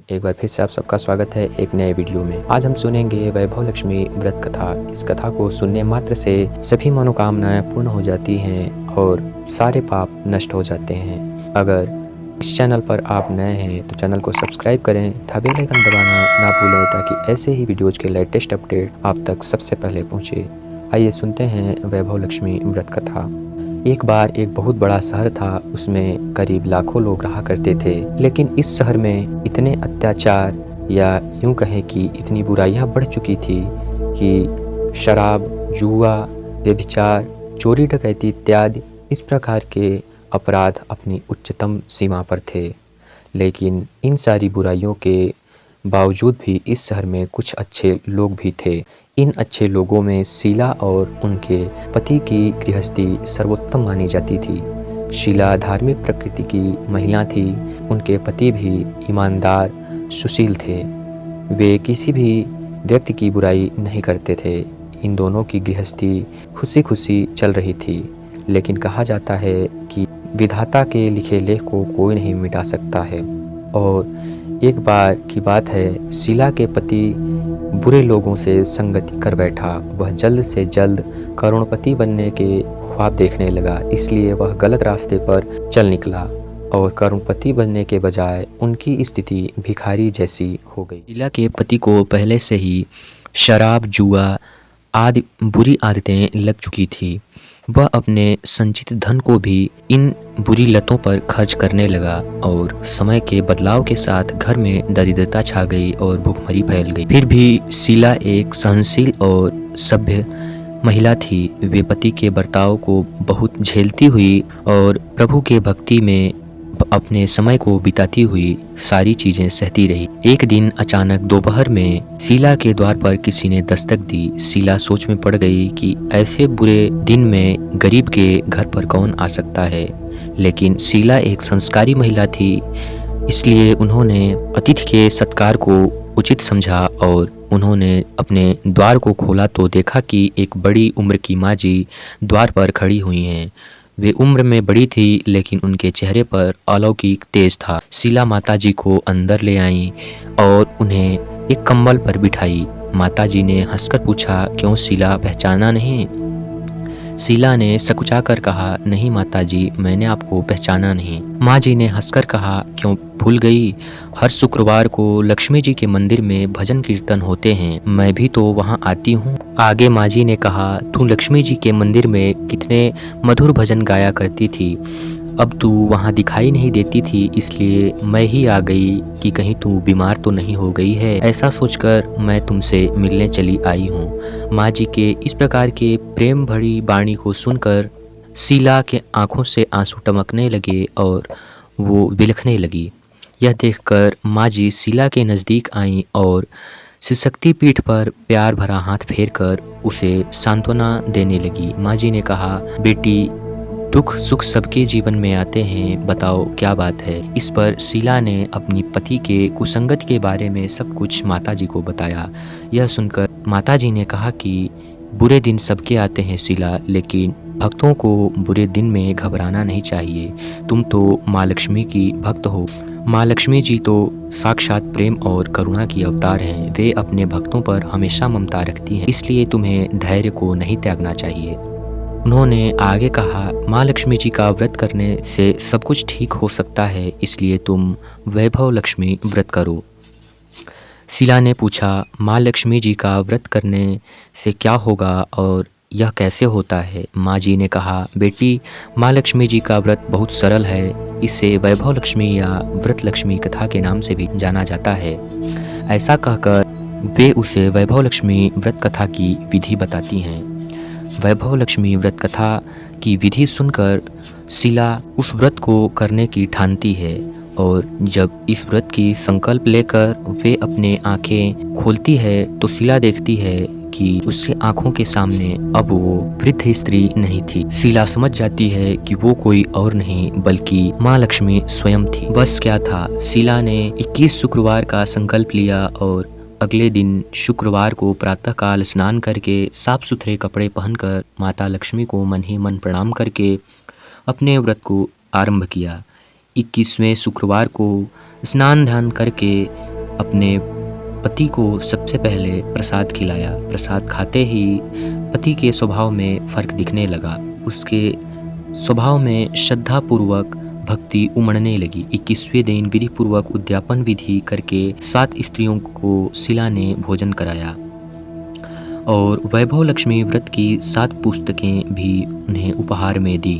एक बार फिर से आप सबका स्वागत है एक नए वीडियो में। आज हम सुनेंगे वैभव लक्ष्मी व्रत कथा। इस कथा को सुनने मात्र से सभी मनोकामनाएं पूर्ण हो जाती हैं और सारे पाप नष्ट हो जाते हैं। अगर इस चैनल पर आप नए हैं तो चैनल को सब्सक्राइब करें तथा बेल आइकन दबाना ना भूलें ताकि ऐसे ही वीडियोज के लेटेस्ट अपडेट आप तक सबसे पहले पहुँचे। आइए सुनते हैं वैभव लक्ष्मी व्रत कथा। एक बार एक बहुत बड़ा शहर था, उसमें करीब लाखों लोग रहा करते थे। लेकिन इस शहर में इतने अत्याचार या यूं कहें कि इतनी बुराइयां बढ़ चुकी थी कि शराब, जुआ, व्यभिचार, चोरी डकैती इत्यादि इस प्रकार के अपराध अपनी उच्चतम सीमा पर थे। लेकिन इन सारी बुराइयों के बावजूद भी इस शहर में कुछ अच्छे लोग भी थे। इन अच्छे लोगों में शीला और उनके पति की गृहस्थी सर्वोत्तम मानी जाती थी। शीला धार्मिक प्रकृति की महिला थी। उनके पति भी ईमानदार, सुशील थे। वे किसी भी व्यक्ति की बुराई नहीं करते थे। इन दोनों की गृहस्थी खुशी खुशी चल रही थी। लेकिन कहा जाता है कि विधाता के लिखे लेख को कोई नहीं मिटा सकता है। और एक बार की बात है, शीला के पति बुरे लोगों से संगति कर बैठा। वह जल्द से जल्द करोड़पति बनने के ख्वाब देखने लगा, इसलिए वह गलत रास्ते पर चल निकला और करोड़पति बनने के बजाय उनकी स्थिति भिखारी जैसी हो गई। शीला के पति को पहले से ही शराब, जुआ आदि बुरी आदतें लग चुकी थी। वह अपने संचित धन को भी इन बुरी लतों पर खर्च करने लगा और समय के बदलाव के साथ घर में दरिद्रता छा गई और भूखमरी फैल गई। फिर भी शीला एक सहनशील और सभ्य महिला थी। वे पति के बर्ताव को बहुत झेलती हुई और प्रभु के भक्ति में अपने समय को बिताती हुई सारी चीजें सहती रही। एक दिन अचानक दोपहर में शीला के द्वार पर किसी ने दस्तक दी। शीला सोच में पड़ गई कि ऐसे बुरे दिन में गरीब के घर पर कौन आ सकता है। लेकिन शीला एक संस्कारी महिला थी, इसलिए उन्होंने अतिथि के सत्कार को उचित समझा और उन्होंने अपने द्वार को खोला तो देखा कि एक बड़ी उम्र की माँ जी द्वार पर खड़ी हुई हैं। वे उम्र में बड़ी थी, लेकिन उनके चेहरे पर अलौकिक तेज था। शीला माताजी को अंदर ले आई और उन्हें एक कंबल पर बिठाई। माताजी ने हंसकर पूछा, क्यों शीला, पहचाना नहीं? शीला ने सकुचाकर कहा, नहीं माताजी, मैंने आपको पहचाना नहीं। माँ जी ने हंसकर कहा, क्यों भूल गई? हर शुक्रवार को लक्ष्मी जी के मंदिर में भजन कीर्तन होते हैं, मैं भी तो वहाँ आती हूँ। आगे माँ जी ने कहा, तू लक्ष्मी जी के मंदिर में कितने मधुर भजन गाया करती थी, अब तू वहाँ दिखाई नहीं देती थी, इसलिए मैं ही आ गई कि कहीं तू बीमार तो नहीं हो गई है। ऐसा सोचकर मैं तुमसे मिलने चली आई हूँ। माँ जी के इस प्रकार के प्रेम भरी वाणी को सुनकर शीला के आंखों से आंसू टपकने लगे और वो बिलखने लगी। यह देखकर माँ जी शीला के नज़दीक आईं और शिवशक्ति पीठ पर प्यार भरा हाथ फेरकर उसे सांत्वना देने लगी। माँ जी ने कहा, बेटी, दुख सुख सबके जीवन में आते हैं, बताओ क्या बात है। इस पर शीला ने अपनी पति के कुसंगत के बारे में सब कुछ माताजी को बताया। यह सुनकर माताजी ने कहा कि बुरे दिन सबके आते हैं शीला, लेकिन भक्तों को बुरे दिन में घबराना नहीं चाहिए। तुम तो माँ लक्ष्मी की भक्त हो। माँ लक्ष्मी जी तो साक्षात प्रेम और करुणा की अवतार हैं। वे अपने भक्तों पर हमेशा ममता रखती हैं, इसलिए तुम्हें धैर्य को नहीं त्यागना चाहिए। उन्होंने आगे कहा, माँ लक्ष्मी जी का व्रत करने से सब कुछ ठीक हो सकता है, इसलिए तुम वैभव लक्ष्मी व्रत करो। शीला ने पूछा, माँ लक्ष्मी जी का व्रत करने से क्या होगा और यह कैसे होता है? माँ जी ने कहा, बेटी, माँ लक्ष्मी जी का व्रत बहुत सरल है। इसे वैभव लक्ष्मी या व्रत लक्ष्मी कथा के नाम से भी जाना जाता है। ऐसा कहकर वे उसे वैभव लक्ष्मी व्रत कथा की विधि बताती हैं। वैभव लक्ष्मी व्रत कथा की विधि सुनकर शीला उस व्रत को करने की ठानती है और जब इस व्रत की संकल्प लेकर वे अपने आंखें खोलती है तो शीला देखती है कि उसके आंखों के सामने अब वो वृद्ध स्त्री नहीं थी। शीला समझ जाती है कि वो कोई और नहीं बल्कि माँ लक्ष्मी स्वयं थी। बस क्या था, शीला ने 21 शुक्रवार का संकल्प लिया और अगले दिन शुक्रवार को प्रातःकाल स्नान करके साफ सुथरे कपड़े पहनकर माता लक्ष्मी को मन ही मन प्रणाम करके अपने व्रत को आरंभ किया। 21वें शुक्रवार को स्नान ध्यान करके अपने पति को सबसे पहले प्रसाद खिलाया। प्रसाद खाते ही पति के स्वभाव में फ़र्क दिखने लगा। उसके स्वभाव में श्रद्धापूर्वक भक्ति उमड़ने लगी। 21वें दिन विधिपूर्वक उद्यापन विधि करके 7 स्त्रियों को शीला ने भोजन कराया और वैभव लक्ष्मी व्रत की 7 पुस्तकें भी उन्हें उपहार में दी।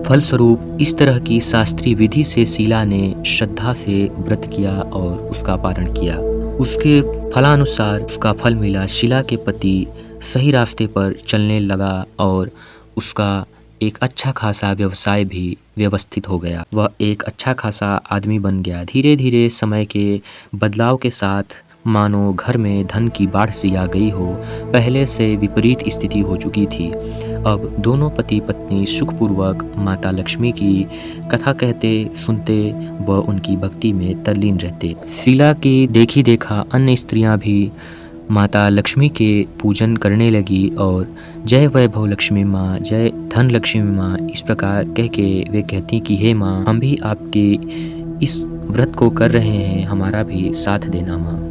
फलस्वरूप इस तरह की शास्त्रीय विधि से शीला ने श्रद्धा से व्रत किया और उसका पारण किया। उसके फलानुसार उसका फल मिला। शीला के पति सही रास्ते पर चलने लगा और उसका एक अच्छा खासा व्यवसाय भी व्यवस्थित हो गया। वह एक अच्छा खासा आदमी बन गया। धीरे धीरे समय के बदलाव के साथ मानो घर में धन की बाढ़ सी आ गई हो। पहले से विपरीत स्थिति हो चुकी थी। अब दोनों पति पत्नी सुखपूर्वक माता लक्ष्मी की कथा कहते सुनते व उनकी भक्ति में तल्लीन रहते। शीला की देखी देखा अन्य स्त्रियां भी माता लक्ष्मी के पूजन करने लगी और जय वैभव लक्ष्मी माँ, जय धन लक्ष्मी माँ, इस प्रकार कह के वे कहती कि हे माँ, हम भी आपके इस व्रत को कर रहे हैं, हमारा भी साथ देना माँ।